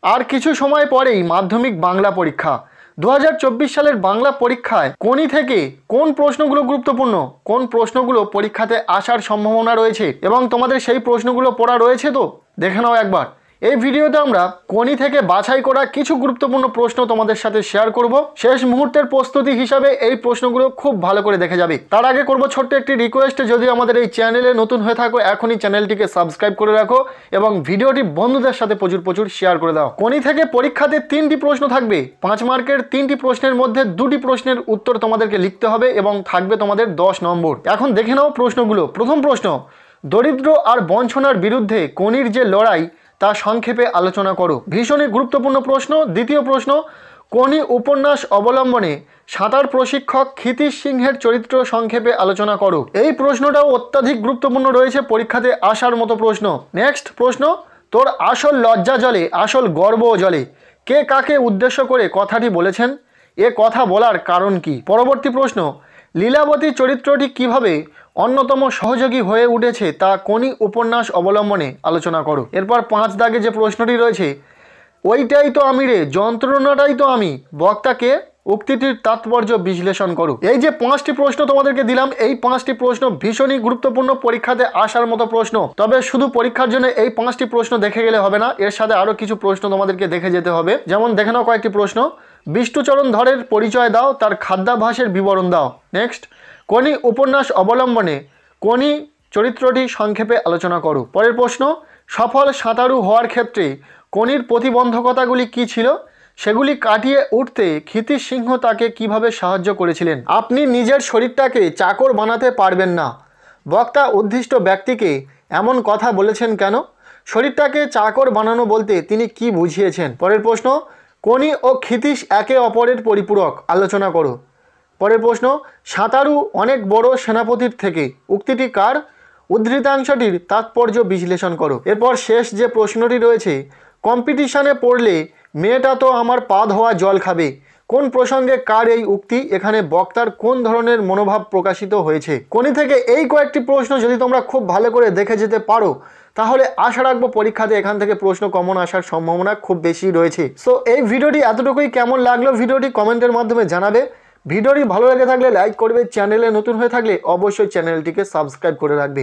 আর কিছু সময় পরেই মাধ্যমিক বাংলা পরীক্ষা। 2024 সালের বাংলা পরীক্ষায় কোনি থেকে কোন প্রশ্নগুলো গুরুত্বপূর্ণ, কোন প্রশ্নগুলো পরীক্ষাতে আসার সম্ভাবনা রয়েছে এবং তোমাদের সেই প্রশ্নগুলো পড়া রয়েছে তো দেখে নাও একবার। এই ভিডিওতে আমরা কোনি থেকে বাছাই করা কিছু গুরুত্বপূর্ণ প্রশ্ন তোমাদের সাথে শেয়ার করব। শেষ মুহূর্তের প্রস্তুতি হিসাবে এই প্রশ্নগুলো খুব ভালো করে দেখে যাবে। তার আগে করব ছোট্ট একটি রিকোয়েস্ট, যদি আমাদের এই চ্যানেলে নতুন হয়ে থাকো এখনই চ্যানেলটিকে সাবস্ক্রাইব করে রাখো এবং ভিডিওটি বন্ধুদের সাথে প্রচুর শেয়ার করে দাও। কোনি থেকে পরীক্ষাতে 3টি প্রশ্ন থাকবে। 5 মার্কের 3টি প্রশ্নের মধ্যে 2টি প্রশ্নের উত্তর তোমাদেরকে লিখতে হবে এবং থাকবে তোমাদের 10 নম্বর। এখন দেখে নাও প্রশ্নগুলো। প্রথম প্রশ্ন, দরিদ্র আর বঞ্চনার বিরুদ্ধে কোনির যে লড়াই তা সংক্ষেপে আলোচনা করো। ভীষণই গুরুত্বপূর্ণ প্রশ্ন। দ্বিতীয় প্রশ্ন, কোনি উপন্যাস অবলম্বনে সাঁতার প্রশিক্ষক ক্ষিতীশ সিংহের চরিত্র সংক্ষেপে আলোচনা করো। এই প্রশ্নটাও অত্যাধিক গুরুত্বপূর্ণ রয়েছে, পরীক্ষাতে আসার মতো প্রশ্ন। নেক্সট প্রশ্ন, তোর আসল লজ্জা জলে আসল গর্ব জলে, কে কাকে উদ্দেশ্য করে কথাটি বলেছেন, এ কথা বলার কারণ কি? পরবর্তী প্রশ্ন, লীলাবতী চরিত্রটি কিভাবে অন্যতম সহযোগী হয়ে উঠেছে তা কোনি উপন্যাস অবলম্বনে আলোচনা করো। এরপর 5 দাগে যে প্রশ্নটি রয়েছে, ওইটাই তো আমি রে, যন্ত্রণাটাই তো আমি, বক্তাকে, উক্তিটির তাৎপর্য বিশ্লেষণ করো। এই যে 5টি প্রশ্ন তোমাদেরকে দিলাম, এই 5টি প্রশ্ন ভীষণই গুরুত্বপূর্ণ, পরীক্ষাতে আসার মতো প্রশ্ন। তবে শুধু পরীক্ষার জন্য এই 5টি প্রশ্ন দেখে গেলে হবে না, এর সাথে আরও কিছু প্রশ্ন তোমাদেরকে দেখে যেতে হবে। যেমন দেখে নাও কয়েকটি প্রশ্ন। বিষ্ণুচরণ ধরের পরিচয় দাও, তার খাদ্যাভ্যাসের বিবরণ দাও। নেক্সট, কোনি উপন্যাস অবলম্বনে কোনি চরিত্রটি সংক্ষেপে আলোচনা করো। পরের প্রশ্ন, সফল সাঁতারু হওয়ার ক্ষেত্রে কোনির প্রতিবন্ধকতাগুলি কী ছিল, সেগুলি কাটিয়ে উঠতে ক্ষিতীশ সিংহ তাকে কিভাবে সাহায্য করেছিলেন। আপনি নিজের শরীরটাকে চাকর বানাতে পারবেন না, বক্তা উদ্দিষ্ট ব্যক্তিকে এমন কথা বলেছেন কেন, শরীরটাকে চাকর বানানো বলতে তিনি কি বুঝিয়েছেন। পরের প্রশ্ন, কোনি ও ক্ষিতীশ একে অপরের পরিপূরক, আলোচনা করো। পরের প্রশ্ন, সাঁতারু অনেক বড় সেনাপতির থেকে, উক্তিটি কার, উদ্ধৃতাংশটির তাৎপর্য বিশ্লেষণ করো। এরপর শেষ যে প্রশ্নটি রয়েছে, কম্পিটিশনে পড়লে মেয়েটা তো আমার পা ধোয়া জল খাবে, কোন প্রসঙ্গে কার এই উক্তি, এখানে বক্তার কোন ধরনের মনোভাব প্রকাশিত হয়েছে। কোনি থেকে এই কয়েকটি প্রশ্ন যদি তোমরা খুব ভালো করে দেখে যেতে পারো তাহলে আশা রাখবো পরীক্ষাতে এখান থেকে প্রশ্ন কমন আসার সম্ভাবনা খুব বেশি রয়েছে। সো এই ভিডিওটি এতটুকুই। কেমন লাগলো ভিডিওটি কমেন্টের মাধ্যমে জানাবে। ভিডিওটি ভালো লেগে থাকলে লাইক করবে, চ্যানেলে নতুন হয়ে থাকলে অবশ্যই চ্যানেলটিকে সাবস্ক্রাইব করে রাখবে।